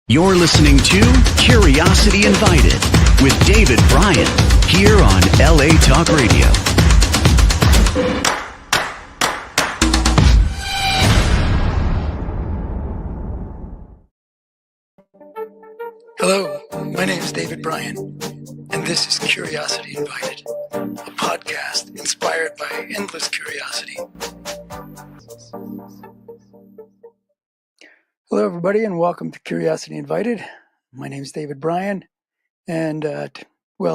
You're listening to Curiosity Invited with David Bryan here on LA Talk Radio. Hello, my name is David Bryan, and this is Curiosity Invited, a podcast inspired by endless curiosity. Hello, everybody, and welcome to Curiosity Invited. My name is David Bryan, and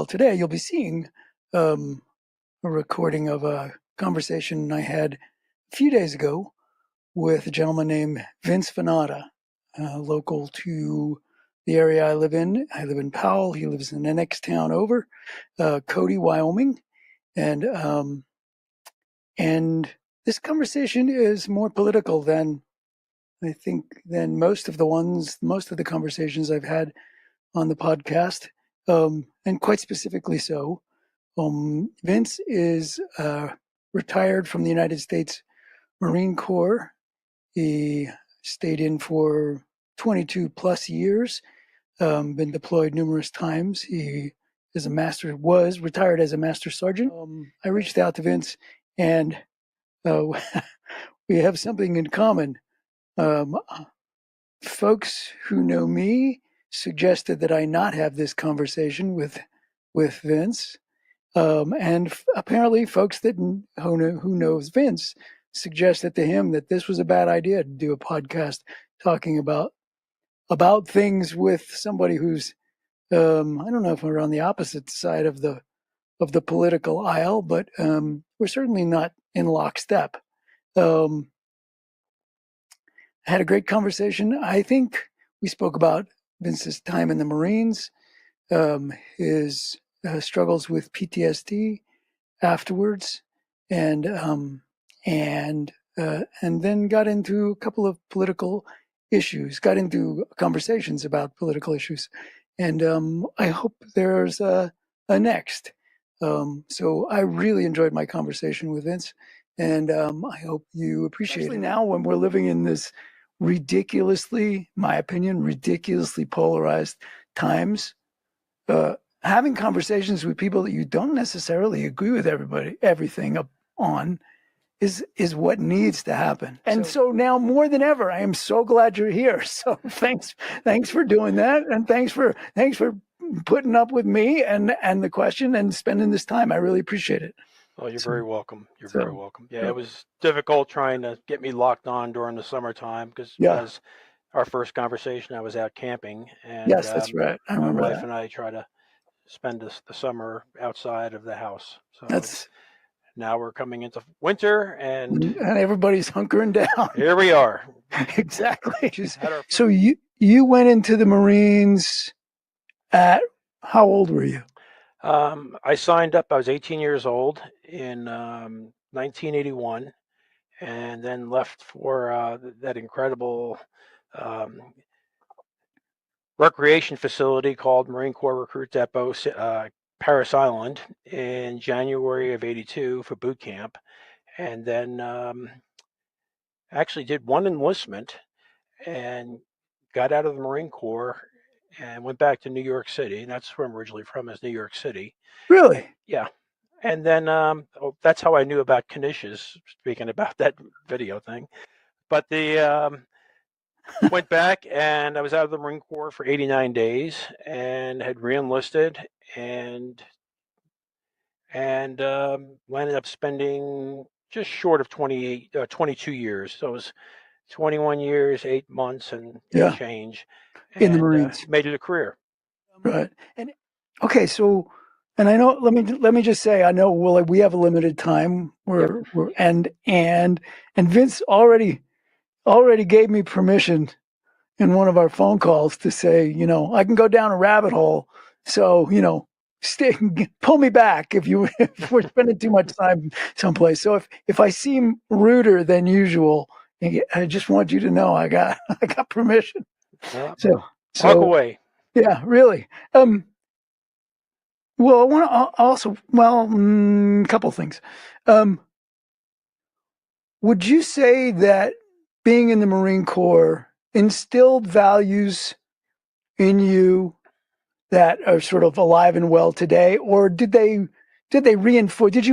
today you'll be seeing a recording of a conversation I had a few days ago with a gentleman named Vince Venata, local to the area I live in. I live in Powell. He lives in the next town over, Cody, Wyoming, and this conversation is more political than most of the conversations I've had on the podcast, and quite specifically so. Vince is retired from the United States Marine Corps. He stayed in for 22 plus years, been deployed numerous times. He was retired as a master sergeant. I reached out to Vince, and we have something in common. Folks who know me suggested that I not have this conversation with Vince, and apparently folks who knows Vince suggested to him that this was a bad idea to do a podcast talking about things with somebody who's I don't know if we're on the opposite side of the political aisle, but we're certainly not in lockstep. Had a great conversation. I think we spoke about Vince's time in the Marines, his struggles with PTSD afterwards, and then got into a couple of political issues, got into conversations about political issues. And I hope there's a next. So I really enjoyed my conversation with Vince, and I hope you appreciate it. Now, when we're living in this ridiculously polarized times, having conversations with people that you don't necessarily agree with everything on is what needs to happen. And so now more than ever, I am so glad you're here. So thanks for doing that, and thanks for putting up with me and the question and spending this time. I really appreciate it. Oh, you're very welcome. You're very welcome. Yeah, it was difficult trying to get me locked on during the summertime because our first conversation, I was out camping. And, yes, that's right. I remember my wife and I try to spend the summer outside of the house. So now we're coming into winter, and everybody's hunkering down. Here we are. Exactly. So you went into the Marines at, how old were you? I signed up. I was 18 years old in 1981, and then left for that incredible recreation facility called Marine Corps Recruit Depot, Paris Island, in January of '82 for boot camp, and then actually did one enlistment and got out of the Marine Corps and went back to New York City. And that's where I'm originally from, is New York City. Really? Yeah. And then that's how I knew about Knishes, speaking about that video thing. But went back, and I was out of the Marine Corps for 89 days and had reenlisted and landed up spending just short of 22 years. So it was 21 years, 8 months, and change. In the Marines. Made it a career. Right. And okay, so, and I know, let me just say, I know we have a limited time. And Vince already gave me permission in one of our phone calls to say, I can go down a rabbit hole. So, pull me back if we're spending too much time someplace. So if I seem ruder than usual, I just want you to know I got permission. So talk away. Yeah, really. Well, I want to also, a couple things. Would you say that being in the Marine Corps instilled values in you that are sort of alive and well today, or did they reinforce? Did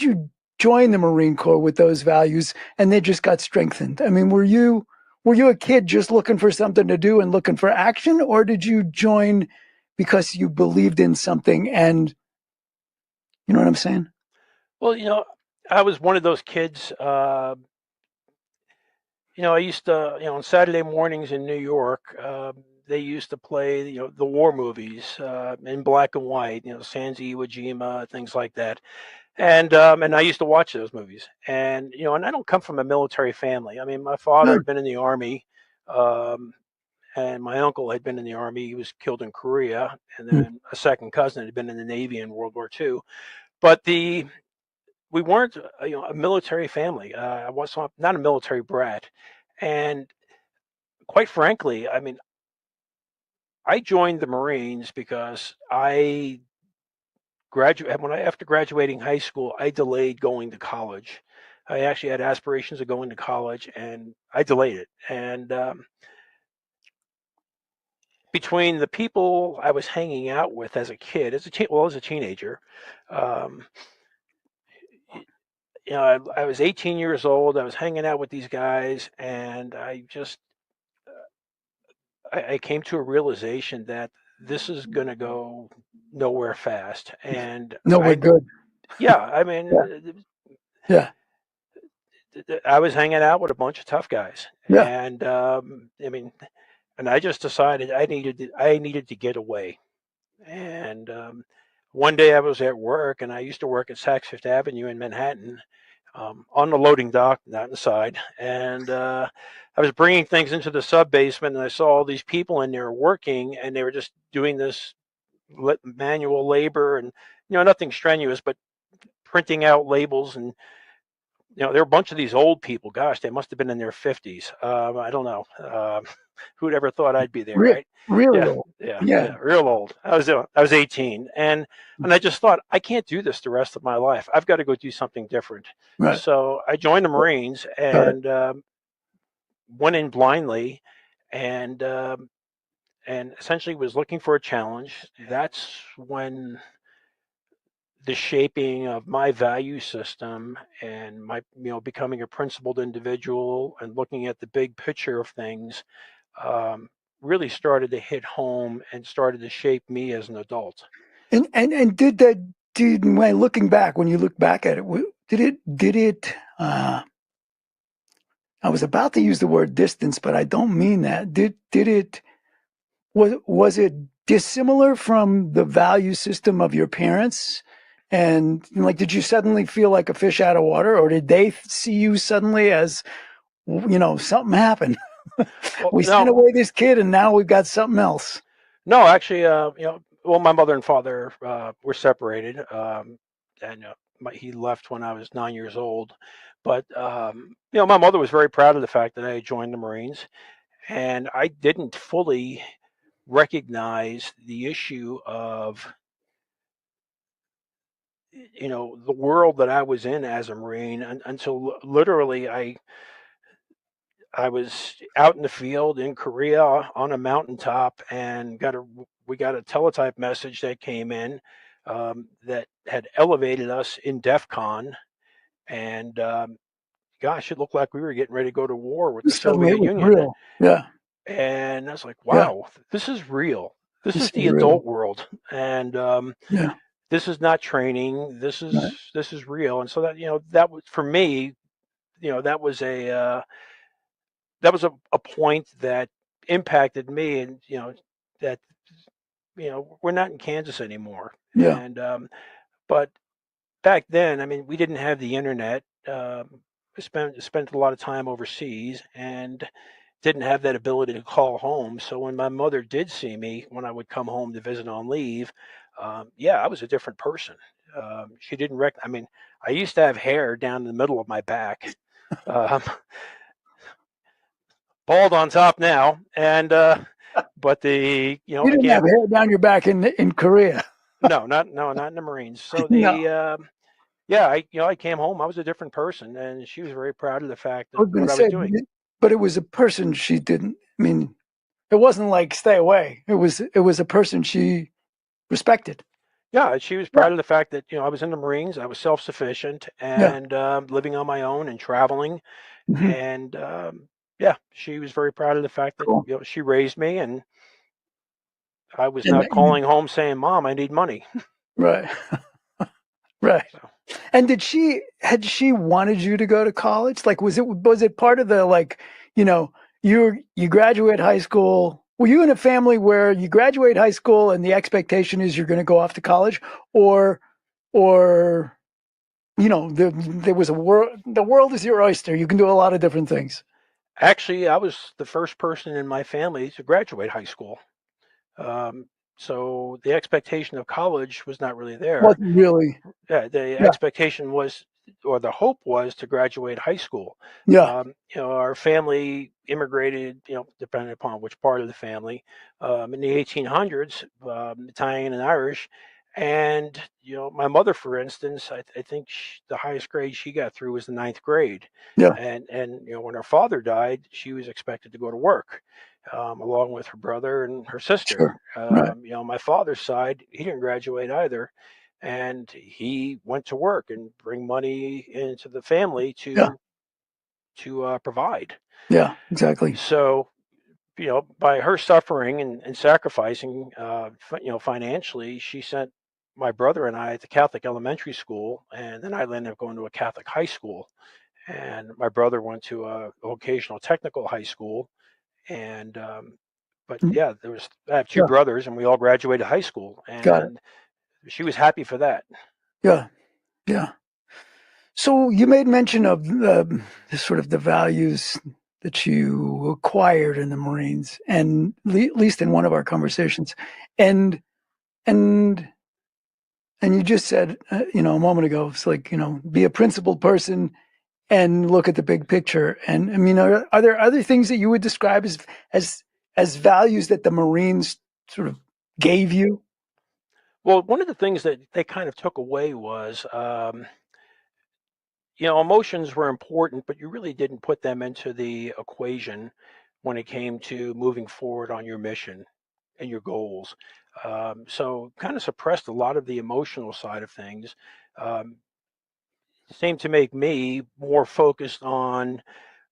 you join the Marine Corps with those values and they just got strengthened? I mean, were you a kid just looking for something to do and looking for action, or did you join because you believed in something? And you know what I'm saying? Well, I was one of those kids. I used to, on Saturday mornings in New York, they used to play, the war movies in black and white, Sans Iwo Jima, things like that. And I used to watch those movies. And I don't come from a military family. I mean, my father No. had been in the army, um, and my uncle had been in the army. He was killed in Korea, and Mm. then a second cousin had been in the Navy in World War II. But we weren't, a military family. I was not a military brat, and quite frankly, I mean, I joined the Marines because I graduate when I after graduating high school, I delayed going to college. I actually had aspirations of going to college, and I delayed it. And between the people I was hanging out with as a kid, as a teenager, um, I was 18 years old. I was hanging out with these guys, and I came to a realization that this is going to go nowhere fast. And No, we're good. yeah, I Yeah, mean, yeah, I was hanging out with a bunch of tough guys, yeah. and I mean, and I just decided I needed to get away. And one day I was at work, and I used to work at Saks Fifth Avenue in Manhattan, on the loading dock, not inside. And I was bringing things into the sub basement, and I saw all these people in there working, and they were just doing this manual labor, and nothing strenuous, but printing out labels. And there were a bunch of these old people. Gosh, they must have been in their 50s. I don't know. Who'd ever thought I'd be there, right? Really Yeah, old. yeah, Yeah, yeah, real old. I was 18, and I just thought I can't do this the rest of my life. I've got to go do something different. right. So I joined the Marines Got it. and went in blindly, and essentially was looking for a challenge. That's when the shaping of my value system and my becoming a principled individual and looking at the big picture of things, um, really started to hit home and started to shape me as an adult. And did that? Did when looking back, when you look back at it, did it? I was about to use the word distance, but I don't mean that. Did it? Was it dissimilar from the value system of your parents? And like, did you suddenly feel like a fish out of water, or did they see you suddenly as something happened? Well, We sent no, away this kid, and now we've got something else. no, actually, well, my mother and father were separated, and he left when I was 9 years old. But my mother was very proud of the fact that I had joined the Marines, and I didn't fully recognize the issue of the world that I was in as a Marine until literally I was out in the field in Korea on a mountaintop and we got a teletype message that came in, that had elevated us in DEF CON. And gosh, it looked like we were getting ready to go to war with the Suddenly, it Soviet was Union. real. Yeah, And I was like, yeah. wow, this is real. This This is is the real. adult world. And Yeah, this is not training. right. This is real. And so that was for me, that was a point that impacted me. And that we're not in Kansas anymore. Yeah. And but back then, I mean, we didn't have the internet. I spent a lot of time overseas and didn't have that ability to call home. So when my mother did see me when I would come home to visit on leave, yeah, I was a different person. She didn't I mean, I used to have hair down the middle of my back, um, bald on top now, and but You didn't have again, hair down your back in Korea. not in the Marines. So No, yeah, I came home. I was a different person, and she was very proud of the fact I of was going what to I was say, doing. but it was a person she didn't. I mean, It wasn't like stay away. It was a person she respected. Yeah, she was Yeah. proud of the fact that I was in the Marines, I was self-sufficient, Yeah. and living on my own and traveling, Hmm. and yeah, she was very proud of the fact that Cool. she raised me, and I was And not that you, calling home saying, "Mom, I need money." right. Right. So And had she wanted you to go to college? Like, was it part of the, like, you know, you graduate high school? Were you in a family where you graduate high school and the expectation is you're going to go off to college, or or there was a world. The world is your oyster. You can do a lot of different things. actually, I was the first person in my family to graduate high school. Um, so the expectation of college was not really there. Wasn't really. Yeah, the Yeah. expectation was, or the hope was, to graduate high school. Yeah. Our family immigrated, depending upon which part of the family, in the 1800s, Italian and Irish. And, my mother, for instance, I think the highest grade she got through was the ninth grade. Yeah. And when her father died, she was expected to go to work, along with her brother and her sister. Sure. Right. My father's side, he didn't graduate either, and he went to work and bring money into the family Yeah. to provide. Yeah. Exactly. So, by her suffering and sacrificing, financially, she sent my brother and I to Catholic elementary school, and then I ended up going to a Catholic high school. And my brother went to a vocational technical high school, and but Mm. yeah, I have two Yeah. brothers, and we all graduated high school, Got it. and she was happy for that. Yeah. Yeah. So you made mention of the sort of the values that you acquired in the Marines, and at least in one of our conversations, and and and you just said, a moment ago, it's like, be a principled person and look at the big picture. And I mean, are there other things that you would describe as as values that the Marines sort of gave you? Well, one of the things that they kind of took away was, emotions were important, but you really didn't put them into the equation when it came to moving forward on your mission and your goals. So, kind of suppressed a lot of the emotional side of things. Um, Seemed to make me more focused on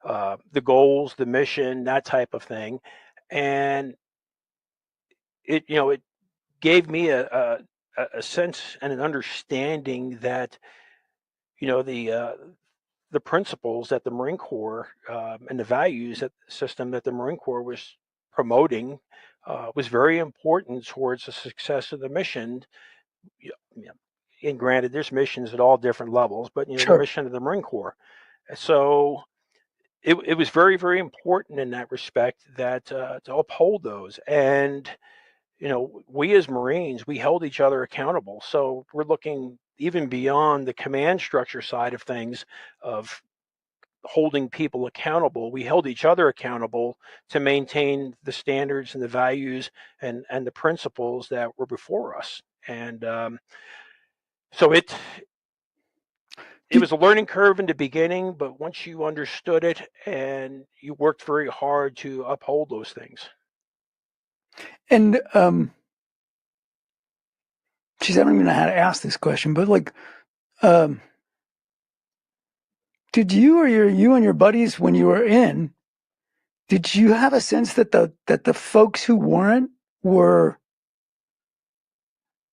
the goals, the mission, that type of thing, and it gave me a sense and an understanding that the principles that the Marine Corps, and the values that system that the Marine Corps was promoting, was very important towards the success of the mission. Y- you know, And granted, there's missions at all different levels, but the Sure. mission of the Marine Corps. So it was very, very important in that respect, that to uphold those. And we as Marines, we held each other accountable. So we're looking even beyond the command structure side of things, of holding people accountable. We held each other accountable to maintain the standards and the values and the principles that were before us. And so it Did, was a learning curve in the beginning, but once you understood it and you worked very hard to uphold those things. and geez, I don't even know how to ask this question, but like, um, did you and your buddies, when you were in, did you have a sense that the folks who weren't were,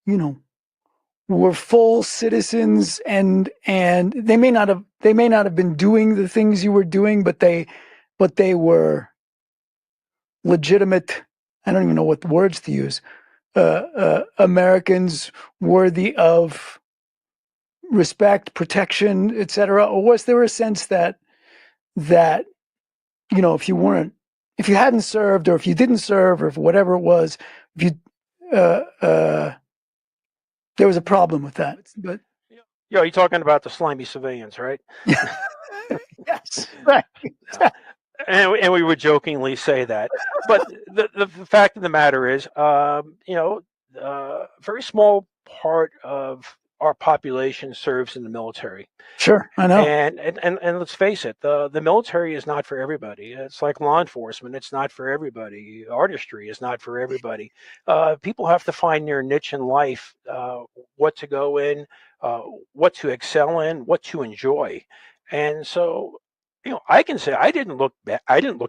you know, were full citizens, and they may not have been doing the things you were doing, but they were legitimate, I don't even know what words to use, Americans worthy of respect, protection, etc.? Or was there a sense that if you hadn't served, or if you didn't serve, or if whatever it was, if you uh, uh, there was a problem with that? But Yeah, you're talking about the slimy civilians, right? yeah, yes, right. Yeah. And we would jokingly say that, but the fact of the matter is, a very small part of our population serves in the military. Sure, I know. And let's face it, the military is not for everybody. It's like law enforcement; it's not for everybody. Artistry is not for everybody. People have to find their niche in life, what to go in, uh, what to excel in, what to enjoy. And so, I can say I didn't look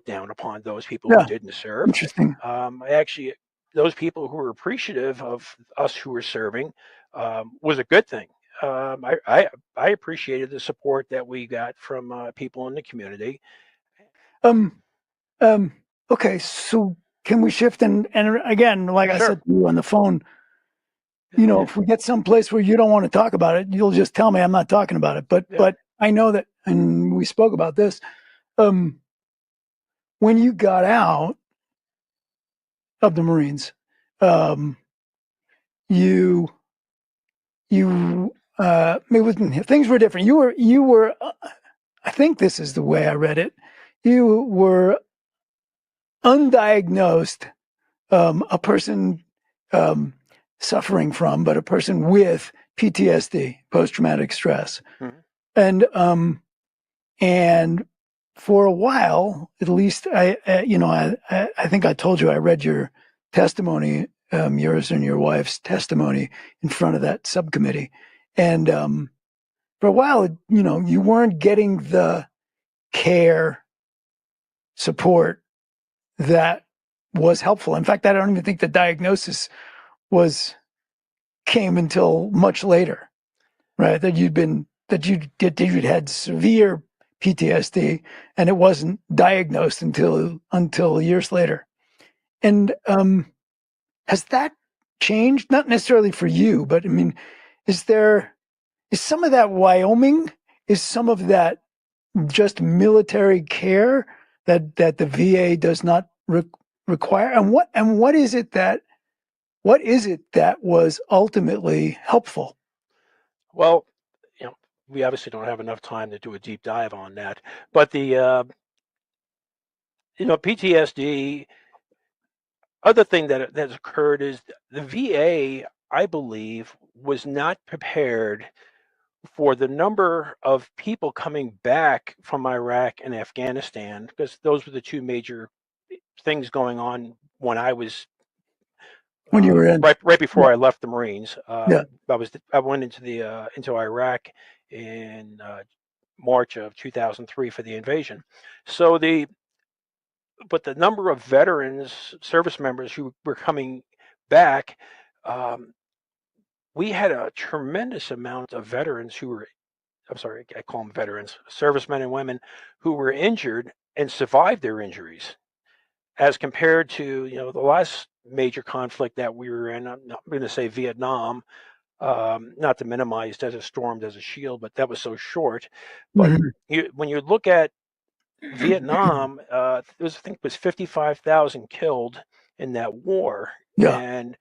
down upon those people who Yeah, didn't serve. interesting. I actually, those people who were appreciative of us who were serving, was a good thing. I appreciated the support that we got from people in the community. Um, um, okay, so can we shift and again, like I Sure. said to you on the phone, if we get someplace where you don't want to talk about it, you'll just tell me I'm not talking about it. But Yeah. but I know that, and we spoke about this. Um, when you got out of the Marines, um, you it was, things were different. You were I think this is the way I read it. You were undiagnosed, a person um, suffering from, but a person with PTSD, post traumatic stress, Mhm. and for a while, at least, I think I told you I read your testimony, yours and your wife's testimony in front of that subcommittee, and for a while, you weren't getting the care, support that was helpful. In fact, I don't even think the diagnosis was came until much later, right? That you'd had severe PTSD and it wasn't diagnosed until years later. And has that changed? Not necessarily for you, but I mean, is some of that Wyoming? Is some of that just military care that the VA does not require? And what is it that was ultimately helpful? Well, we obviously don't have enough time to do a deep dive on that, but the PTSD. Other thing that has occurred is the VA, I believe, was not prepared for the number of people coming back from Iraq and Afghanistan, because those were the two major things going on when I was When you were in? right Yeah, before I left the Marines. yeah, I went into Iraq in March of 2003 for the invasion. So the number of veterans, service members who were coming back, um, we had a tremendous amount of veterans who were, I'm sorry, I call them veterans, servicemen and women who were injured and survived their injuries, as compared to the last major conflict that we were in. I'm not going to say Vietnam, not to minimize Desert Storm, Desert Shield, but that was so short. But mhm. when you look at Vietnam, I think it was 55,000 killed in that war, Yeah, and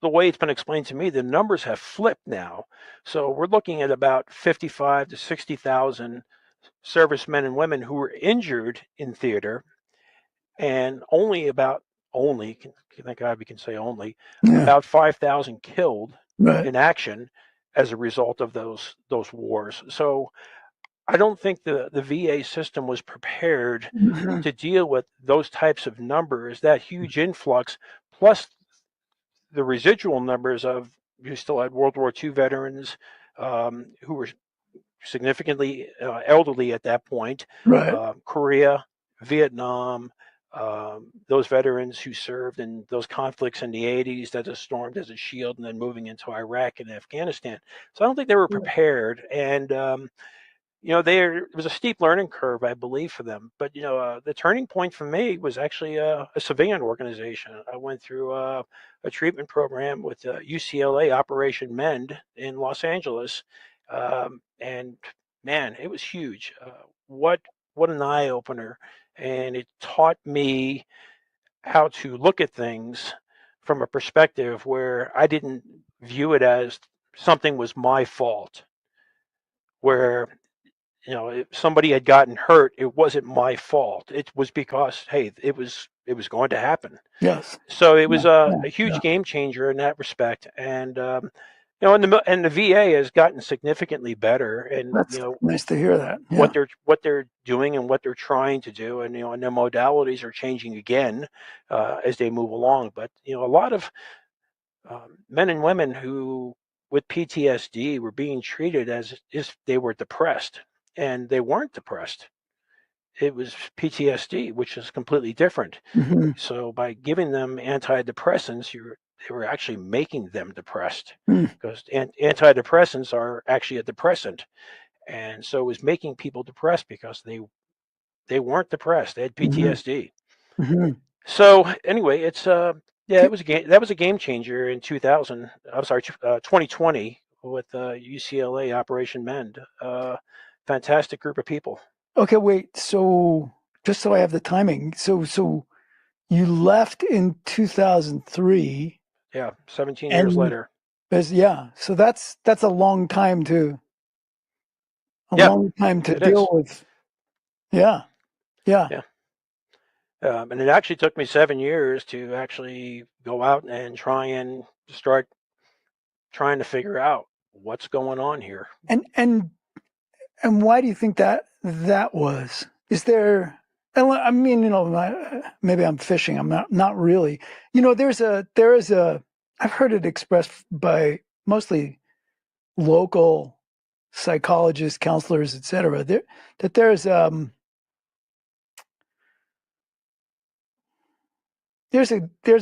the way it's been explained to me, the numbers have flipped now. So we're looking at about 55 to 60,000 servicemen and women who were injured in theater, and only, thank God we can say only, yeah, about 5,000 killed right. in action as a result of those wars. So I don't think the VA system was prepared Mhm. to deal with those types of numbers, that huge influx, plus the residual numbers of you still had World War II veterans, who were significantly elderly at that point, Right. Korea, Vietnam, those veterans who served in those conflicts in the 80s, Desert Storm, Desert Shield, and then moving into Iraq and Afghanistan. So I don't think they were prepared. And there it was a steep learning curve, I believe, for them. But the turning point for me was actually a civilian organization. I went through a treatment program with UCLA Operation Mend in Los Angeles, and man, it was huge. What an eye opener, and it taught me how to look at things from a perspective where I didn't view it as something was my fault. Where if somebody had gotten hurt, it wasn't my fault. It was because, hey, it was it was going to happen. Yes. So it was Yeah. a Yeah. huge Yeah. game changer in that respect. And and the VA has gotten significantly better, and That's nice to hear that. Yeah. what they're doing and what they're trying to do, and and their modalities are changing again as they move along. But a lot of men and women who with PTSD were being treated as if they were depressed, and they weren't depressed. It was PTSD, which is completely different. Hmm. So by giving them antidepressants, they were actually making them depressed, Mm. because antidepressants are actually a depressant, and so it was making people depressed because they weren't depressed; they had Hmm. PTSD. Hmm. So anyway, it's yeah, it K- was a game that was a game changer in 2000. I'm sorry, 2020 with UCLA Operation Mend. Fantastic group of people. Okay, wait. So just so I have the timing. So you left in 2003 Yeah, 17 years and later. yeah, so that's a Yeah, long time to it deal is. with. Yeah. Yeah. Yeah. And it actually took me 7 years to actually go out and try and start trying to figure out what's going on here. And why do you think that was? Is there? I mean, maybe I'm fishing. I'm not really. There is a. I've heard it expressed by mostly local psychologists, counselors, etc. That there's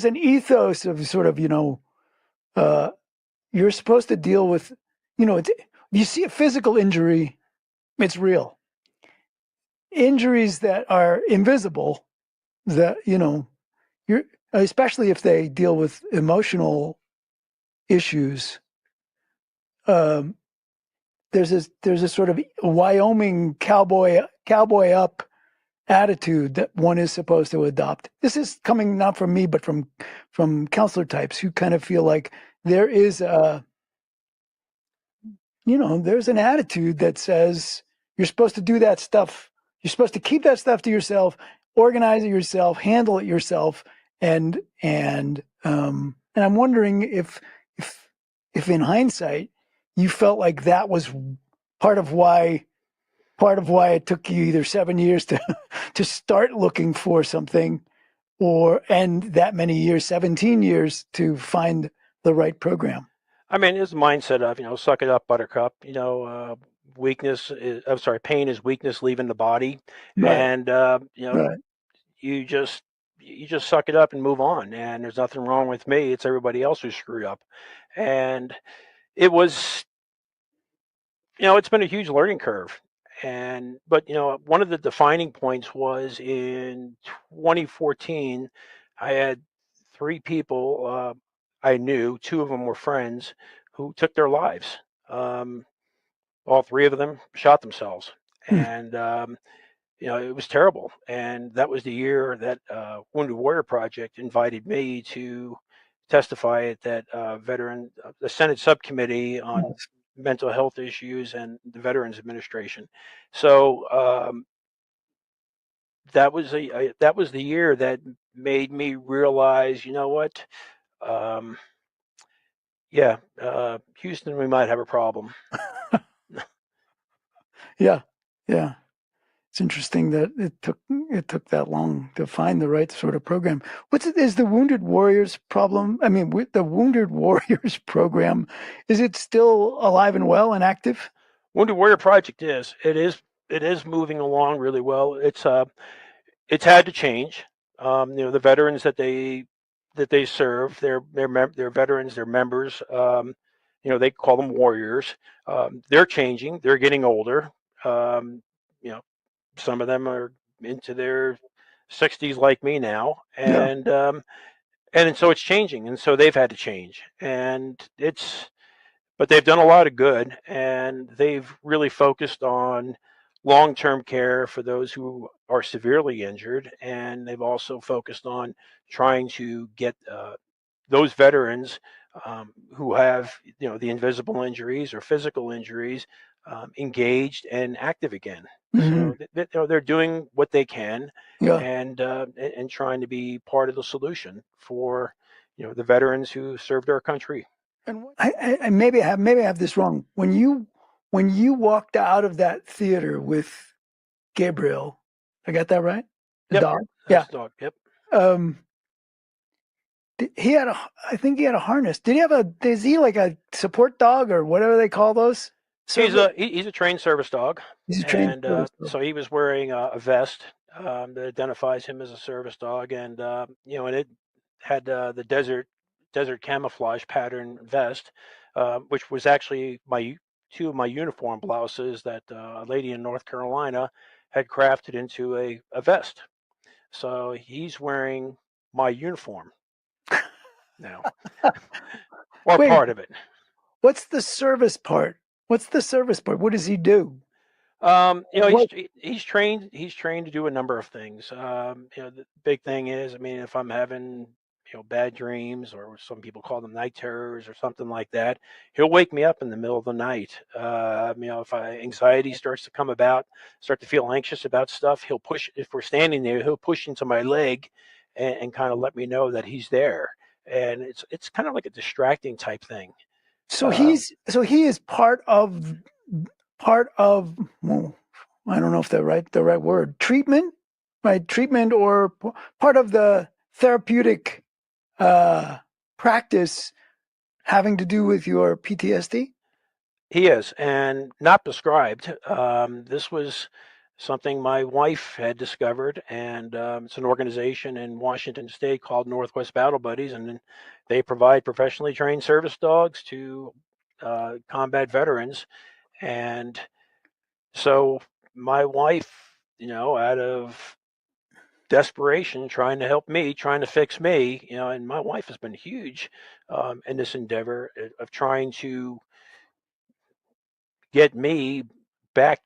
an ethos of sort of uh, you're supposed to deal with you see a physical injury, it's real. Injuries that are invisible, that you're especially if they deal with emotional issues. Um, there's a sort of Wyoming cowboy up attitude that one is supposed to adopt. This is coming not from me, but from counselor types who kind of feel like there is there's an attitude that says you're supposed to do that stuff. You're supposed to keep that stuff to yourself, organize it yourself, handle it yourself, and I'm wondering if if in hindsight you felt like that was part of why it took you either 7 years to to start looking for something, and that many years, 17 years to find the right program. I mean, it's a mindset of suck it up, Buttercup. I'm sorry, pain is weakness leaving the body, Right, and right. you just suck it up and move on. And there's nothing wrong with me. It's everybody else who's screwed up, and it was it's been a huge learning curve. And but one of the defining points was in 2014. I had three people I knew. Two of them were friends who took their lives. Um, all three of them shot themselves, Hmm. and it was terrible. And that was the year that Wounded Warrior Project invited me to testify at that the Senate subcommittee on Yes. mental health issues and the Veterans Administration. So that was the year that made me realize, you know what? Um, yeah, Houston, we might have a problem. Yeah, yeah. It's interesting that it took that long to find the right sort of program. Is the Wounded Warriors problem? I mean, with the Wounded Warriors program, is it still alive and well and active? Wounded Warrior Project it is moving along really well. It's had to change. The veterans that they serve, they're veterans, they're members. They call them warriors. They're changing. They're getting older. Um, you know, some of them are into their 60s like me now, Yeah. and so it's changing, and so they've had to change, and it's but they've done a lot of good, and they've really focused on long-term care for those who are severely injured, and they've also focused on trying to get those veterans who have the invisible injuries or physical injuries engaged and active again. Mhm. So they're doing what they can, Yeah. and trying to be part of the solution for the veterans who served our country. And I maybe I have this wrong. When you walked out of that theater with Gabriel, I got that right? The Yep, dog? that's Yeah. the dog. Yep. Um, he had I think he had a harness. Is he like a support dog or whatever they call those? Service? He's a trained service dog, He's a trained and service dog. so he was wearing a vest that identifies him as a service dog, and and it had the desert camouflage pattern vest, which was actually my two of my uniform blouses that a lady in North Carolina had crafted into a vest. So he's wearing my uniform now, or Wait, part of it. what's the service part? What's the service part? What does he do? He's What? he's trained. He's trained to do a number of things. The big thing is, I mean, if I'm having bad dreams, or some people call them night terrors or something like that, he'll wake me up in the middle of the night. If anxiety starts to come about, start to feel anxious about stuff, he'll push. If we're standing there, he'll push into my leg, and kind of let me know that he's there. And it's kind of like a distracting type thing. So he is part of well, I don't know if the right word treatment, right? Treatment or part of the therapeutic uh, practice having to do with your PTSD. He is, and not prescribed. This was something my wife had discovered, and it's an organization in Washington State called Northwest Battle Buddies, and they provide professionally trained service dogs to combat veterans. And so my wife, out of desperation, trying to help me, trying to fix me, and my wife has been huge in this endeavor of trying to get me back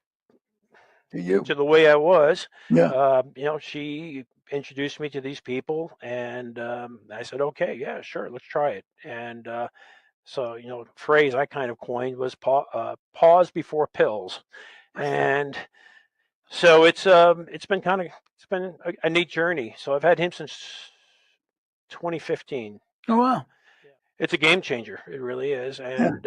To you, to the way I was. yeah. She introduced me to these people, and I said, okay, yeah, sure, let's try it. And so, phrase I kind of coined was pause before pills. And so it's been a neat journey. So I've had him since 2015. Oh wow, It's a game changer. It really is. yeah. And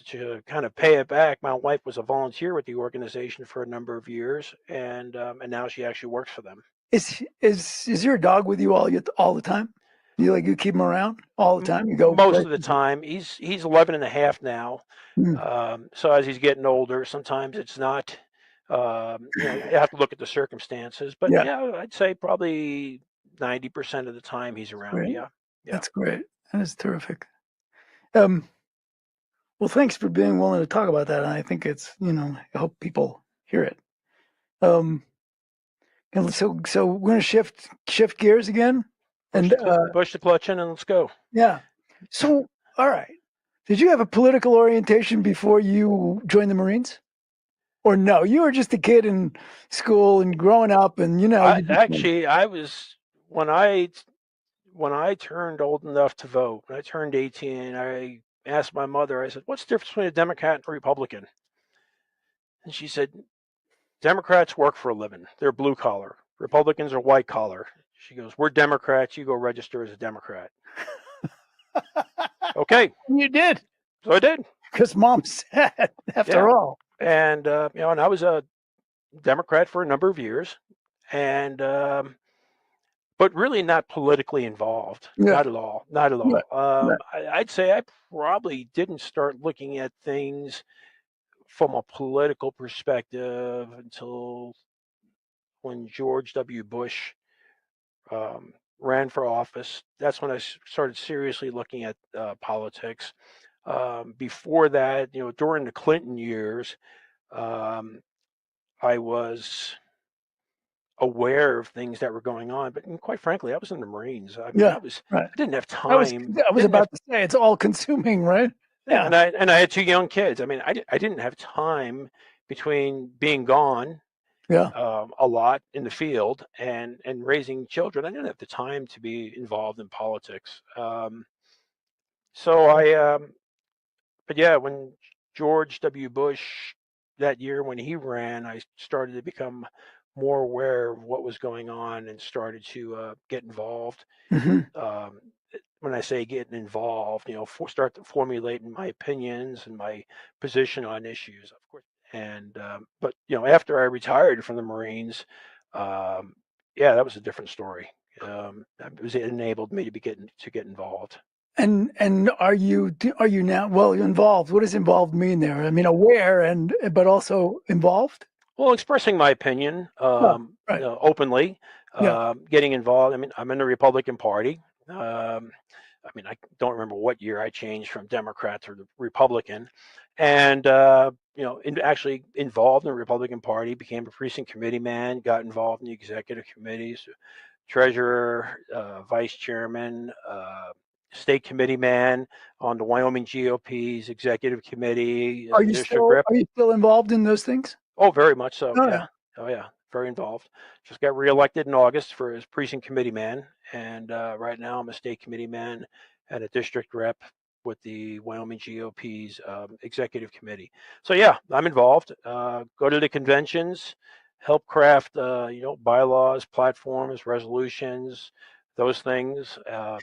to kind of pay it back, my wife was a volunteer with the organization for a number of years, and now she actually works for them. Is your dog with you all the time? You keep him around all the time? You go Most of the places? time, he's 11 and a half now. Hmm. So as he's getting older, sometimes it's not. You have to look at the circumstances, but Yeah, yeah, I'd say probably 90% of the time he's that's around. great. Yeah, yeah. That's great. That is terrific. Um, well, thanks for being willing to talk about that. And I think I hope people hear it. Um, and so we're going to shift gears again. Push And push the clutch in and let's go. yeah. So, all right. Did you have a political orientation before you joined the Marines? Or no, you were just a kid in school and growing up and I you just went, actually I was when I turned old enough to vote. When I turned 18, I asked my mother. I said, "What's the difference between a Democrat and a Republican?" And she said, Democrats work for a living. They're blue collar. Republicans are white collar. She goes, we're Democrats. You go register as a Democrat. Okay. you did. So I did. Because mom said, after Yeah. all. And, and I was a Democrat for a number of years, and, but really not politically involved. Yeah. Not at all. Not at Right. all. Right. I'd say I probably didn't start looking at things from a political perspective until when George W. Bush ran for office. That's when I started seriously looking at politics. Before that, during the Clinton years, um, I was aware of things that were going on, but quite frankly, I was in the Marines. I mean, Yeah. Right. I didn't have I was time. I was Didn't have about to say it's all consuming, right? Yeah, Yeah. and I had two young kids. I mean, I didn't have time between being gone Yeah. a lot in the field and raising children. I didn't have the time to be involved in politics. So but yeah, when George W. Bush, that year when he ran, I started to become more aware of what was going on and started to get involved. Hmm. Um, when I say getting involved, start formulating my opinions and my position on issues, of course. And but after I retired from the Marines, um, yeah, that was a different story. It enabled me to get involved. And are you now well involved? What does involved mean there? I mean, aware and but also involved. Well, expressing my opinion Oh, right. openly, Yeah. getting involved. I mean, I'm in the Republican Party. I mean, I don't remember what year I changed from Democrat to the Republican, and actually involved in the Republican Party, became a precinct committee man, got involved in the executive committees, treasurer, vice chairman, state committee man on the Wyoming GOP's executive committee as Are a you district still rep. are you still involved in those things? Oh, very much so. Oh, Yeah. yeah. Oh, yeah. Very involved. Just got reelected in August for his precinct committee man, and right now I'm a state committee man and a district rep with the Wyoming GOP's executive committee. So yeah, I'm involved. Go to the conventions, help craft bylaws, platforms, resolutions, those things.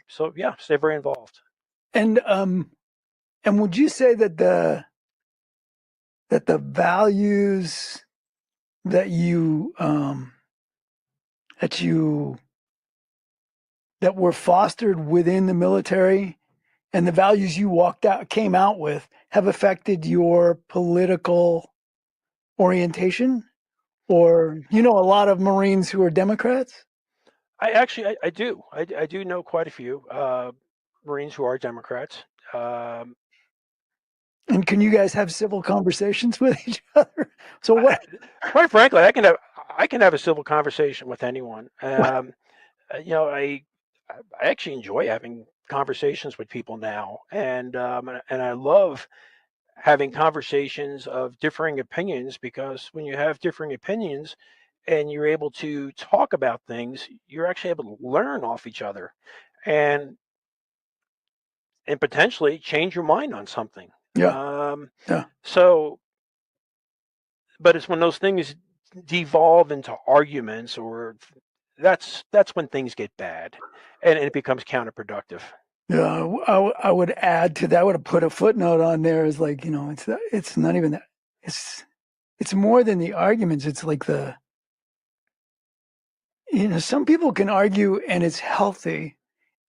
So yeah, stay very involved. And and would you say that the values that you that were fostered within the military and the values you came out with have affected your political orientation? Or a lot of Marines who are Democrats? I do. I do know quite a few Marines who are Democrats. Um, And can you guys have civil conversations with each other? So I, what? quite frankly, I can have a civil conversation with anyone. You know, I actually enjoy having conversations with people now, and I love having conversations of differing opinions because when you have differing opinions and you're able to talk about things, you're actually able to learn off each other, and and potentially change your mind on something. Yeah, Um, yeah, so but it's when those things devolve into arguments or that's when things get bad and it becomes counterproductive. yeah. I would add to that. I would have put a footnote on there as like it's not even that. It's more than the arguments. It's like some people can argue and it's healthy,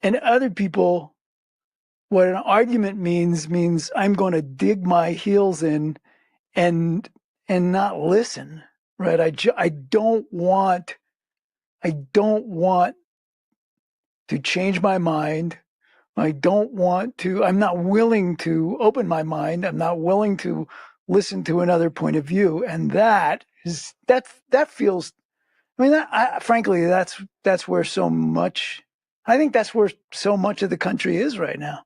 and other people, what an argument means I'm going to dig my heels in and not listen, right? I don't want to change my mind. I'm not willing to open my mind. I'm not willing to listen to another point of view. And that feels, I mean, frankly, that's where I think that's where so much of the country is right now.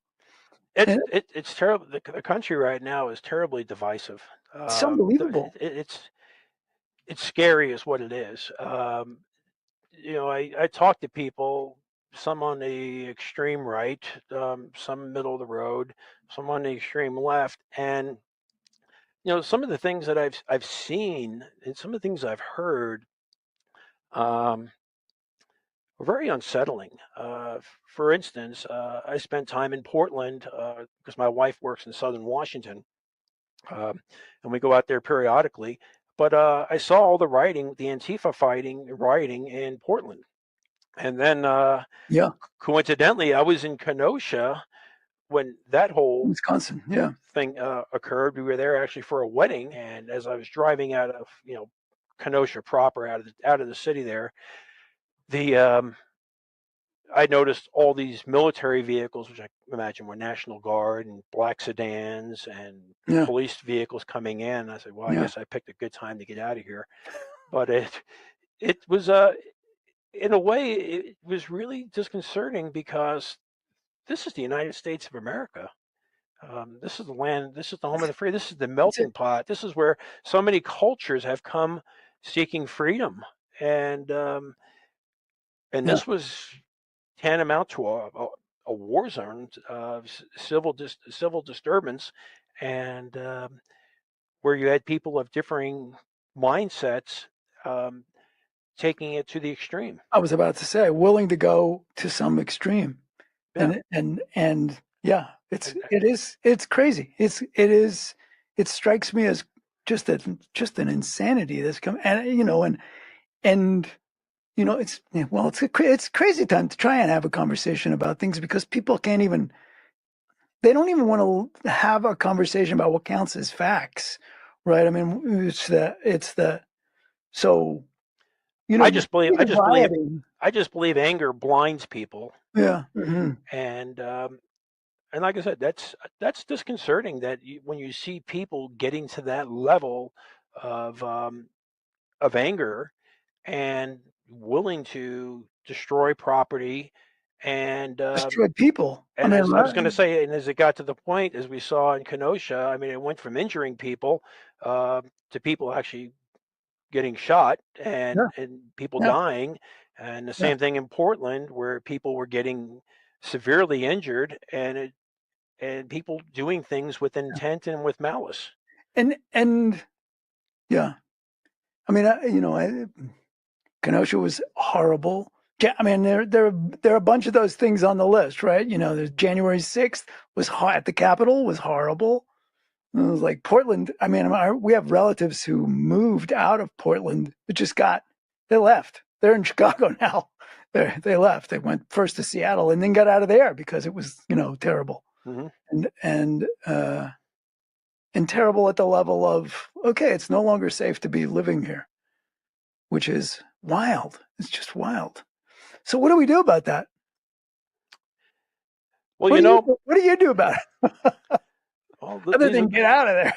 And It's terrible. The country right now is terribly divisive. it's unbelievable. It's scary is what it is. I talk to people, some on the extreme right, some middle of the road, some on the extreme left, and some of the things that I've seen and some of the things I've heard um, are very unsettling. For instance, I spent time in Portland because my wife works in Southern Washington, um, and we go out there periodically. But I saw all the the Antifa rioting in Portland, and then Yeah, coincidentally, I was in Kenosha when that whole Wisconsin. Yeah, thing occurred. We were there actually for a wedding, and as I was driving out of Kenosha proper, out of the city there, the I noticed all these military vehicles, which I imagine were National Guard and black sedans and yeah, police vehicles coming in. I said, "Well, I yeah. guess I picked a good time to get out of here." But it was in a way it was really disconcerting because this is the United States of America. This is the land. This is the home of the free. This is the That's it. melting pot. This is where so many cultures have come seeking freedom, and um, and Yeah, this was tantamount to a war zone, civil disturbance, and where you had people of differing mindsets um, taking it to the extreme. I was about to say, willing to go to some extreme, Yeah. and yeah, And, it's crazy. It strikes me as just an insanity that's come, and and it's crazy time to try and have a conversation about things because people can't even they don't even want to have a conversation about what counts as facts, right? I mean, it's the so I you just believe, see I the just believe, rioting, I just believe anger blinds people, yeah, and and like I said, that's disconcerting that when you see people getting to that level of um, of anger and willing to destroy property, and destroy people. I mean, as I was going to say, and as it got to the point, as we saw in Kenosha, I mean, it went from injuring people to people actually getting shot yeah, and people yeah, dying, and the yeah, same thing in Portland where people were getting severely injured and people doing things with yeah. intent and with malice. And yeah, I mean, Kenosha was horrible. Yeah, I mean, there are a bunch of those things on the list, right? There's January 6th at the Capitol was horrible. It was like Portland. I mean, we have relatives who moved out of Portland. They left. They're in Chicago now. They left. They went first to Seattle and then got out of there because it was, terrible Hmm. and and terrible at the level of, okay, it's no longer safe to be living here, which is wild. It's just wild. So what do we do about that? Well, What do you do about it well, other than get out of there?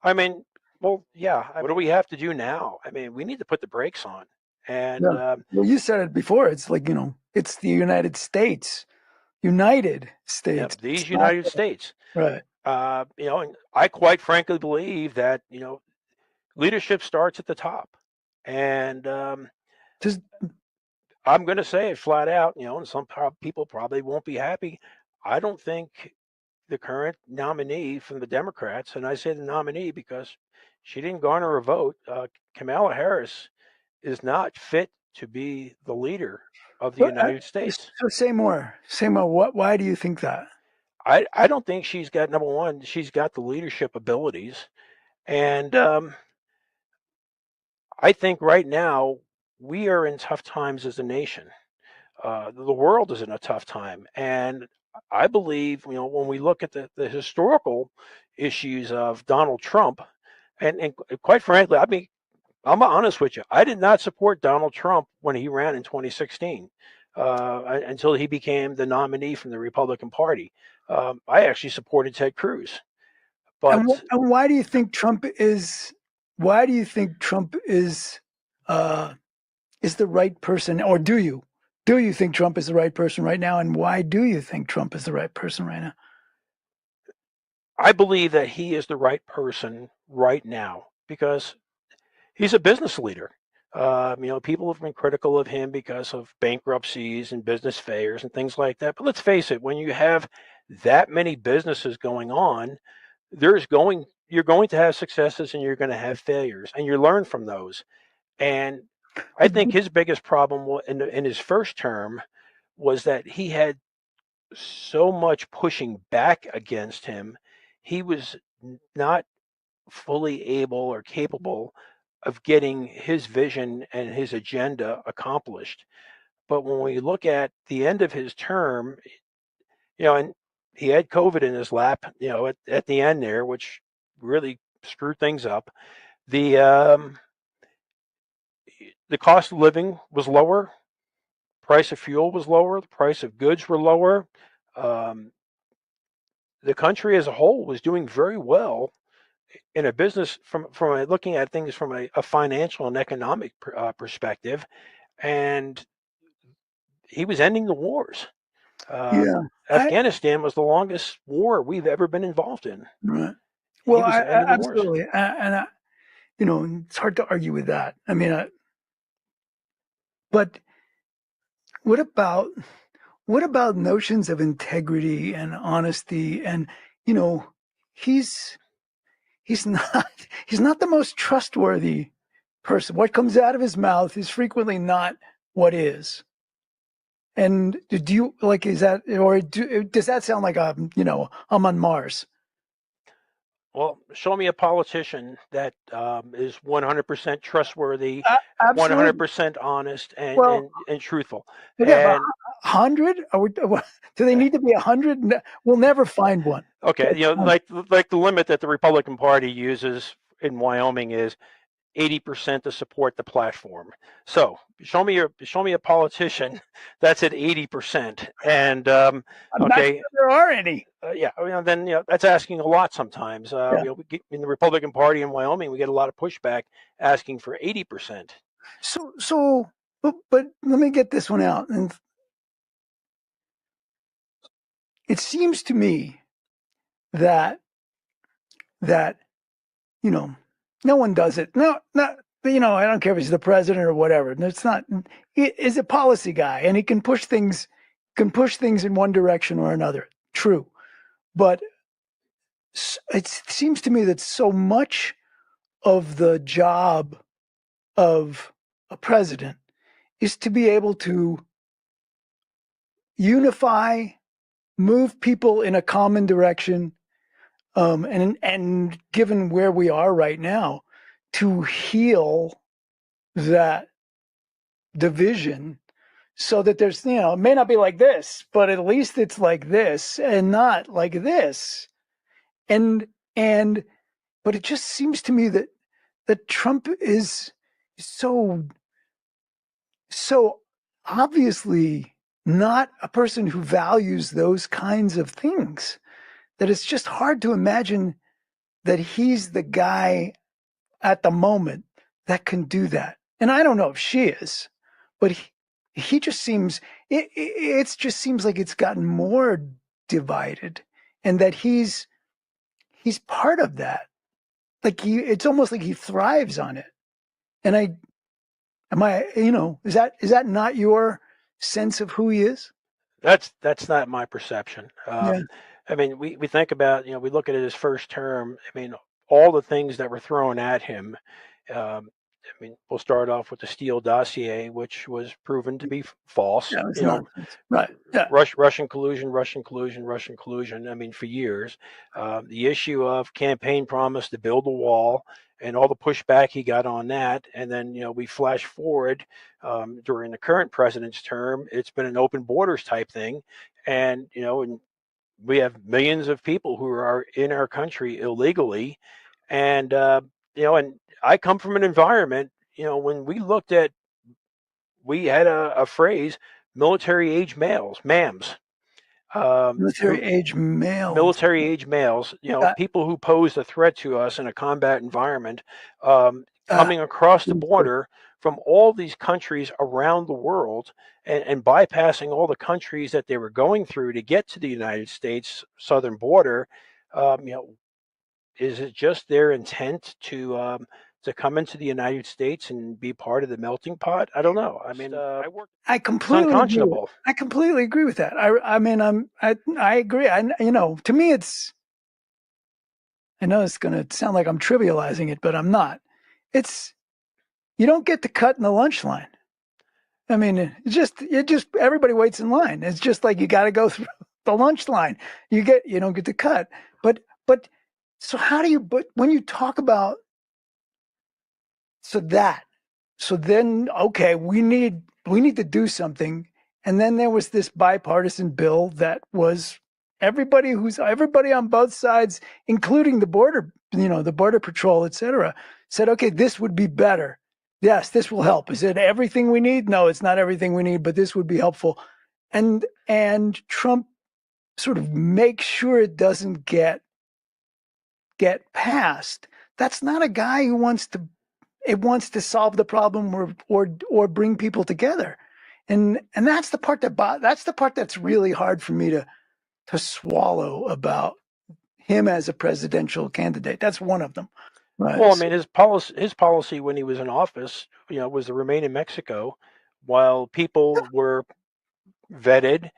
I mean, well, yeah. What do we have to do now? I mean, we need to put the brakes on. And Yeah. Well, you said it before. It's like, it's the United States. United yeah, States. It's these not United States, right. and I quite frankly believe that leadership starts at the top, and Just I'm going to say it flat out. And some people probably won't be happy. I don't think the current nominee from the Democrats, and I say the nominee because she didn't garner a vote, Kamala Harris, is not fit to be the leader of the but, United States. so say more. Say more. Why do you think that? I don't think she's got, number one, she's got the leadership abilities. And I think right now we are in tough times as a nation. The world is in a tough time. And I believe, when we look at the historical issues of Donald Trump, and quite frankly, I mean, I'm honest with you. I did not support Donald Trump when he ran in 2016 until he became the nominee from the Republican Party. I actually supported Ted Cruz, And but and why do you think Trump is? Why do you think Trump uh, is the right person, or do you? Do you think Trump is the right person right now? And why do you think Trump is the right person right now? I believe that he is the right person right now because he's a business leader. People have been critical of him because of bankruptcies and business failures and things like that. But let's face it, when you have that many businesses going on, you're going to have successes and you're going to have failures, and you learn from those. And I But, think his biggest problem in his first term was that he had so much pushing back against him. He was not fully able or capable of getting his vision and his agenda accomplished. But when we look at the end of his term, and he had COVID in his lap, at the end there, which really screwed things up. The um, the cost of living was lower, price of fuel was lower, the price of goods were lower. Um, the country as a whole was doing very well in a business looking at things from a financial and economic perspective, and he was ending the wars. yeah, I Afghanistan was the longest war we've ever been involved in. right. He Well, was ending the wars. absolutely, it's hard to argue with that. I mean, but what about what about notions of integrity and honesty? And you know, he's he's not the most trustworthy person. What comes out of his mouth is frequently not what is. And do you like, is that, or does that sound like I'm on Mars? Well, show me a politician that is 100% trustworthy, Absolutely. 100% honest, and, Well, and, and truthful. do they have And 100? Do they need to be 100? We'll never find one. okay, like the limit that the Republican Party uses in Wyoming is 80% to support the platform. So show me a politician that's at 80%. And I'm not okay, sure there are any. yeah, then that's asking a lot sometimes. Yeah. We get, in the Republican Party in Wyoming, we get a lot of pushback asking for 80%. But let me get this one out. And it seems to me that no one does it. No, not I don't care if he's the president or whatever. It's not. He is a policy guy, and he can push things in one direction or another. True, but it seems to me that so much of the job of a president is to be able to unify, move people in a common direction, and given where we are right now, to heal that division so that there's, it may not be like this, but at least it's like this and not like this. And but it just seems to me that Trump is so obviously not a person who values those kinds of things, that it's just hard to imagine that he's the guy at the moment that can do that. And I don't know if she is, but he just seems, it just seems like it's gotten more divided, and that he's part of that. Like it's almost like he thrives on it. And is that not your sense of who he is? That's not my perception. Yeah. I mean, we think about, we look at his first term. I mean, all the things that were thrown at him. I mean, we'll start off with the Steele dossier, which was proven to be false. Yeah, it's nonsense. Right. Yeah. Russian collusion. I mean, for years. The issue of campaign promise to build a wall and all the pushback he got on that. And then, we flash forward during the current president's term, it's been an open borders type thing. And, and we have millions of people who are in our country illegally. And, and I come from an environment, when we had a phrase, military age males, MAMs. Military age males. Military age males, people who pose a threat to us in a combat environment, coming across the border from all these countries around the world, and bypassing all the countries that they were going through to get to the United States southern border. Is it just their intent to come into the United States and be part of the melting pot? I don't know. I mean, I it's completely unconscionable. I completely agree with that. I mean, I agree. To me, I know it's going to sound like I'm trivializing it, but I'm not. You don't get to cut in the lunch line. I mean, it just everybody waits in line. It's just like you got to go through the lunch line. You don't get to cut. But so how do you? But when you talk about so then okay, we need to do something. And then there was this bipartisan bill that was everybody on both sides, including the border, the border patrol, et cetera, said, okay, this would be better. Yes, this will help. Is it everything we need? No, it's not everything we need, but this would be helpful. And Trump sort of makes sure it doesn't get passed. That's not a guy who wants to solve the problem or bring people together. And that's the part that's really hard for me to swallow about him as a presidential candidate. That's one of them. Right. Well, I mean, his policy when he was in office, was to remain in Mexico while people were vetted.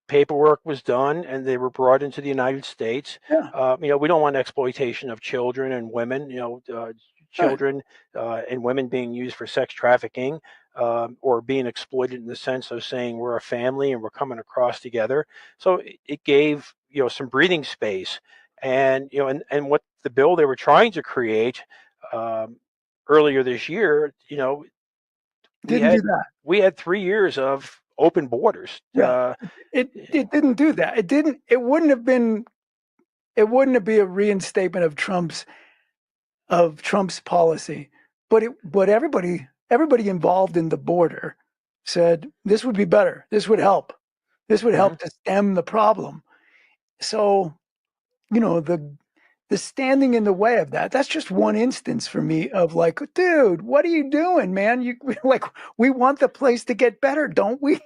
paperwork was done and they were brought into the United States. Yeah. We don't want exploitation of children and women. Right. Children and women being used for sex trafficking, or being exploited in the sense of saying we're a family and we're coming across together. So it gave some breathing space, and and what the bill they were trying to create um, earlier this year, we Didn't do had that. we had 3 years of open borders. Yeah. It didn't do that. It wouldn't have been. It wouldn't be a reinstatement of Trump's policy, but everybody involved in the border said this would be better. This would help. This would help to stem the problem. So, the standing in the way of that's just one instance for me of like, dude, what are you doing, man? You like, we want the place to get better, don't we?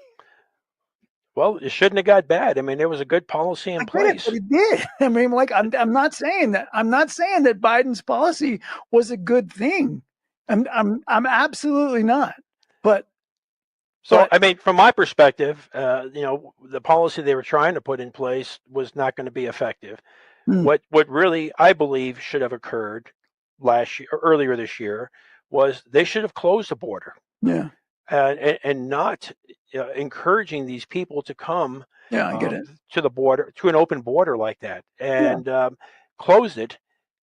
Well, it shouldn't have got bad. I mean, there was a good policy I in get it, but place. it did. I mean, like, I'm not saying that. I'm not saying that Biden's policy was a good thing. I'm absolutely not. But So, but I mean, from my perspective, the policy they were trying to put in place was not going to be effective. mm, What really I believe should have occurred last year, or earlier this year, was they should have closed the border, yeah, and not encouraging these people to come yeah, I get um, it. to the border, to an open border like that, Yeah, and closed it.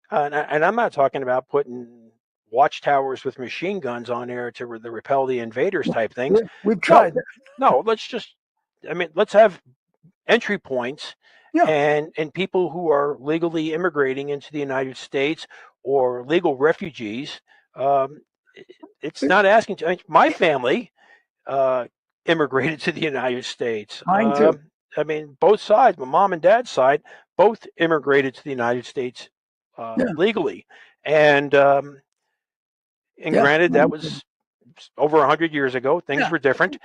And I'm not talking about putting watchtowers with machine guns on there to repel the invaders type things. we've No, tried that. no. Let's have entry points, Yeah, and people who are legally immigrating into the United States or legal refugees. Um, it's not asking to. My family uh, immigrated to the United States. mine too. I mean, both sides, my mom and dad's side, both immigrated to the United States Yeah, legally, and yeah, granted that mine too. was over 100 years ago. Things Yeah, were different,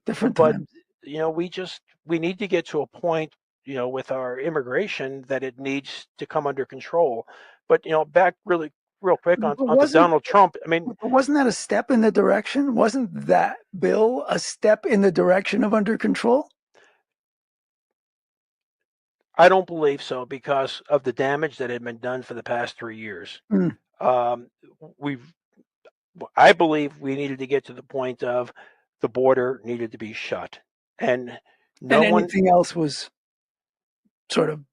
different but times. we need to get to a point, with our immigration, that it needs to come under control. But back really real quick on But onto Donald Trump. I mean, wasn't that a step in the direction? Wasn't that bill a step in the direction of under control? I don't believe so because of the damage that had been done for the past 3 years. Mm. Um, we've I believe we needed to get to the point of the border needed to be shut, and And no one. anything else was sort of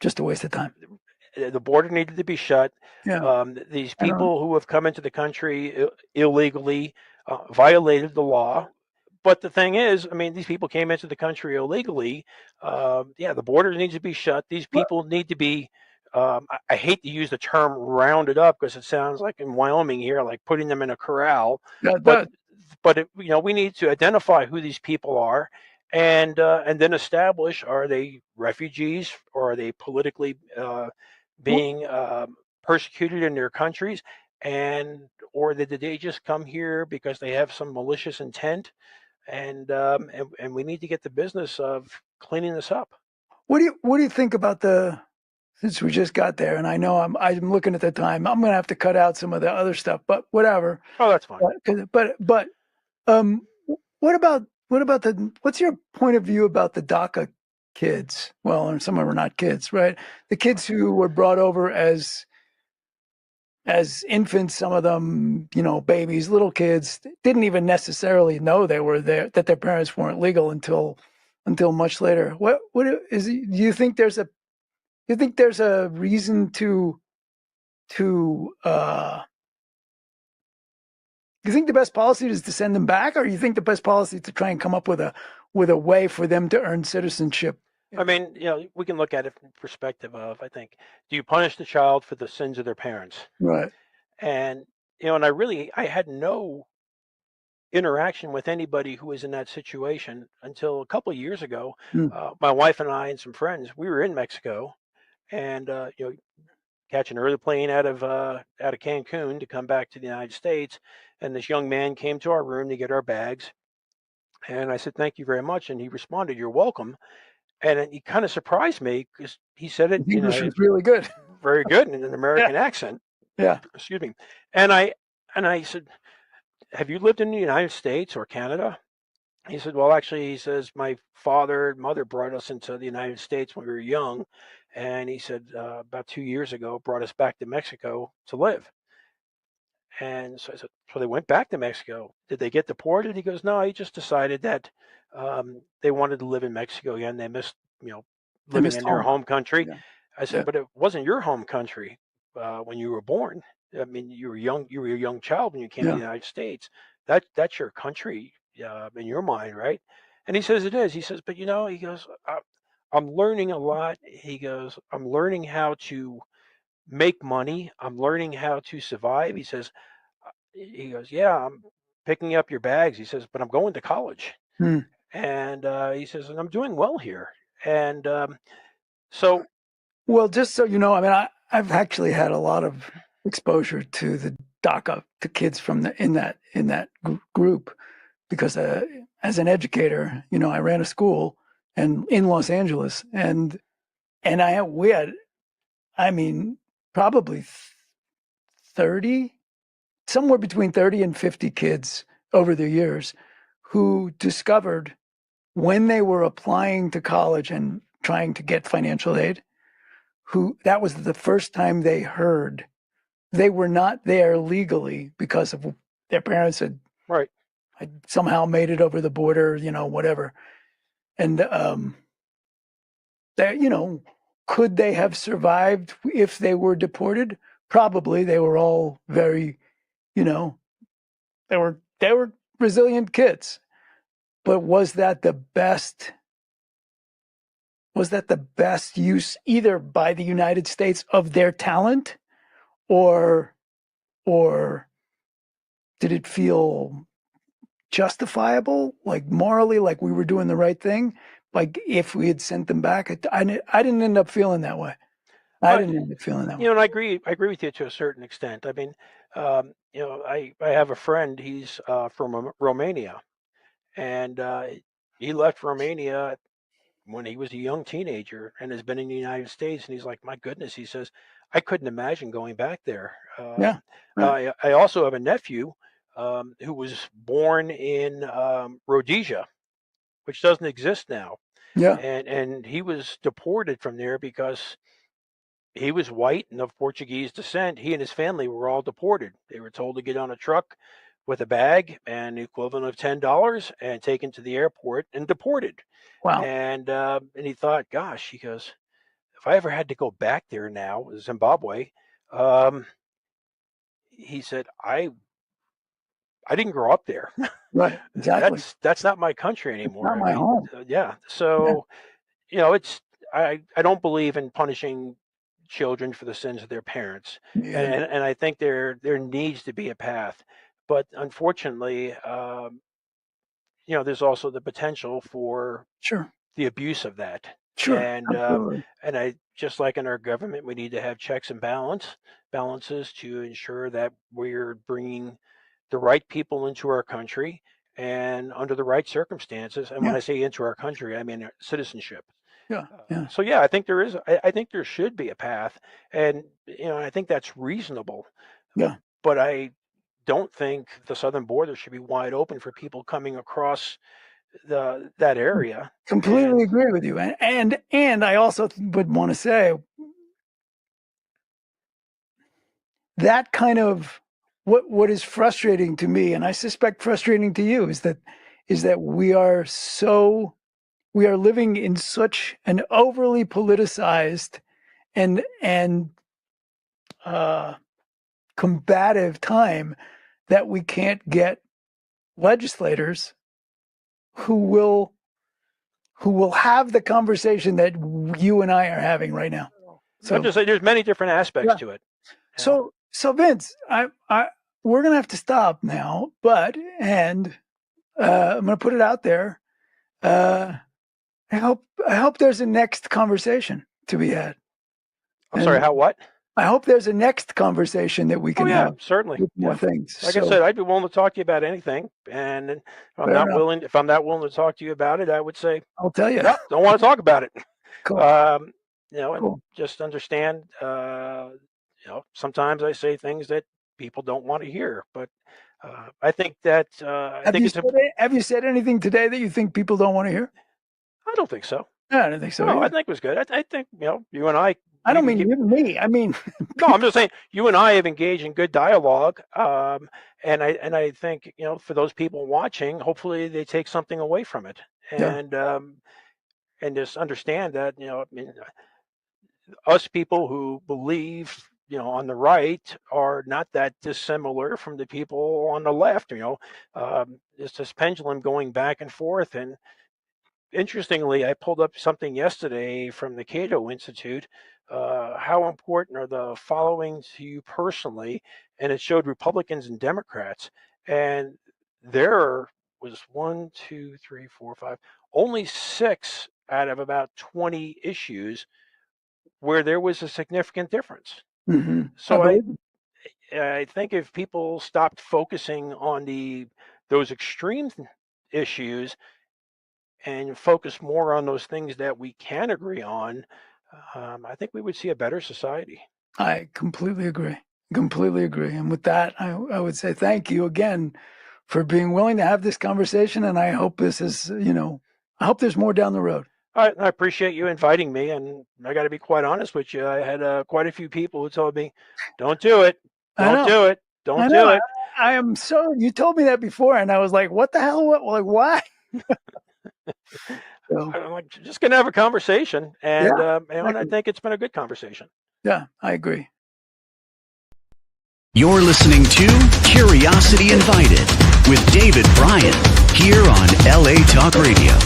just a waste of time. The border needed to be shut. Yeah, These I don't. people who have come into the country illegally violated the law. But the thing is, I mean, these people came into the country illegally. Yeah, the border needs to be shut. These Well, people need to be. I hate to use the term rounded up because it sounds like in Wyoming here, like putting them in a corral. that But does. we need to identify who these people are, and then establish: are they refugees, or are they politically being persecuted in their countries, and or did they just come here because they have some malicious intent? And we need to get the business of cleaning this up. What do you think about since we just got there, and I know I'm looking at the time. I'm gonna have to cut out some of the other stuff, but whatever. Oh, that's fine. But um, what's your point of view about the DACA kids? Well, and some of them are not kids, right? The kids who were brought over as infants, some of them, babies, little kids, didn't even necessarily know they were there, that their parents weren't legal until much later. What is? Do you think there's a reason to you think the best policy is to send them back, or you think the best policy is to try and come up with a way for them to earn citizenship? I mean, we can look at it from the perspective of, I think, do you punish the child for the sins of their parents? Right. And and I had no interaction with anybody who was in that situation until a couple of years ago. Mm. My wife and I and some friends, we were in Mexico, and catch an early plane out of Cancun to come back to the United States. And this young man came to our room to get our bags, and I said, "Thank you very much." And he responded, "You're welcome." And he kind of surprised me because he said it, His English was really good. very good in an Yeah. American accent. Yeah. Excuse me. And I said, "Have you lived in the United States or Canada?" He said, well, actually, he says, my father and mother brought us into the United States when we were young. And he said, about 2 years ago, brought us back to Mexico to live. And so I said, so they went back to Mexico. Did they get deported? He goes, no, he just decided that they wanted to live in Mexico again. They missed, They living missed in their home. home country. Yeah. I said, Yeah. but it wasn't your home country when you were born. I mean, you were young. You were a young child when you came to the Yeah. United States. That's your country in your mind, right? And he says it is. He says, but he goes, I'm learning a lot. He goes, I'm learning how to make money. I'm learning how to survive. He goes, yeah, I'm picking up your bags. He says, but I'm going to college. Hmm. And he says, and I'm doing well here. And so, Well, just so you know, I mean, I've actually had a lot of exposure to the DACA, to kids from in that group, because as an educator, I ran a school and in Los Angeles, and we had, I mean, probably 30, somewhere between 30 and 50 kids over the years who discovered when they were applying to college and trying to get financial aid, who that was the first time they heard they were not there legally because of their parents had right. somehow made it over the border, whatever. And they, could they have survived if they were deported? Probably. They were all very, you know, they were resilient kids. But was that the best? Was that the best use either by the United States of their talent, or or did it feel justifiable, like morally, like we were doing the right thing? Like if we had sent them back, I didn't end up feeling that way. I Uh, didn't end up feeling that way. and I agree. I agree with you to a certain extent. I mean, I have a friend. He's from Romania, and he left Romania when he was a young teenager and has been in the United States. And he's like, my goodness, he says, I couldn't imagine going back there. Yeah, right. I also have a nephew who was born in Rhodesia, which doesn't exist now. Yeah, And he was deported from there because he was white and of Portuguese descent. He and his family were all deported. They were told to get on a truck with a bag and the equivalent of $10 and taken to the airport and deported. wow, And he thought, gosh, he goes, if I ever had to go back there now, Zimbabwe, um, he said, I didn't grow up there. right, exactly. That's not my country It's anymore. not I my mean, home. yeah. Yeah, So it's I don't believe in punishing children for the sins of their parents, and yeah, and I think there needs to be a path, but unfortunately, there's also the potential for sure, the abuse of that. sure, And absolutely. I just like in our government, we need to have checks and balances to ensure that we're bringing the right people into our country and under the right circumstances. And when Yeah, I say into our country, I mean citizenship. yeah, yeah, So yeah, I think there is. I think there should be a path, and I think that's reasonable. yeah. But I don't think the southern border should be wide open for people coming across that area. And Completely agree with you. And I also would want to say that kind of what is frustrating to me, and I suspect frustrating to you, is that we are living in such an overly politicized and uh, combative time that we can't get legislators who will have the conversation that you and I are having right now. I'm So just saying, there's many different aspects yeah. to it. You know, So Vince, I we're gonna have to stop now, but I'm gonna put it out there. Uh, I hope there's a next conversation to be had, I'm sorry. and How what? I hope there's a next conversation that we Oh can yeah, have certainly. with more Yeah. things. Like I So said, I'd be willing to talk to you about anything. And fair enough. if I'm not willing to talk to you about it, I would say, I'll tell you. no, don't want to talk about it. Cool. Um, and Cool. just understand, sometimes I say things that people don't want to hear, but I think that Have you said anything today that you think people don't want to hear? I don't think so. No, I don't think so. No, I Either. think it was good. I think you and I. I don't mean you and me. I mean, No, I'm just saying you and I have engaged in good dialogue, and I think for those people watching, hopefully they take something away from it, yeah, and just understand that I mean, us people who believe on the right are not that dissimilar from the people on the left. It's this pendulum going back and forth. And interestingly, I pulled up something yesterday from the Cato Institute. How important are the following to you personally? And it showed Republicans and Democrats. And there was one, two, three, four, five, only 6 out of about 20 issues where there was a significant difference. mm-hmm. So I think if people stopped focusing on those extreme issues and focus more on those things that we can agree on, I think we would see a better society. I completely agree. Completely agree. And with that, I would say thank you again for being willing to have this conversation. And I hope this is, I hope there's more down the road. I appreciate you inviting me, and I got to be quite honest with you. I had quite a few people who told me, "Don't do it, don't do it, don't do it." I am so. You told me that before, and I was like, "What the hell? What? Like, why?" So, I'm like, just gonna have a conversation, and I think it's been a good conversation. Yeah, I agree. You're listening to Curiosity Invited with David Bryan here on LA Talk Radio.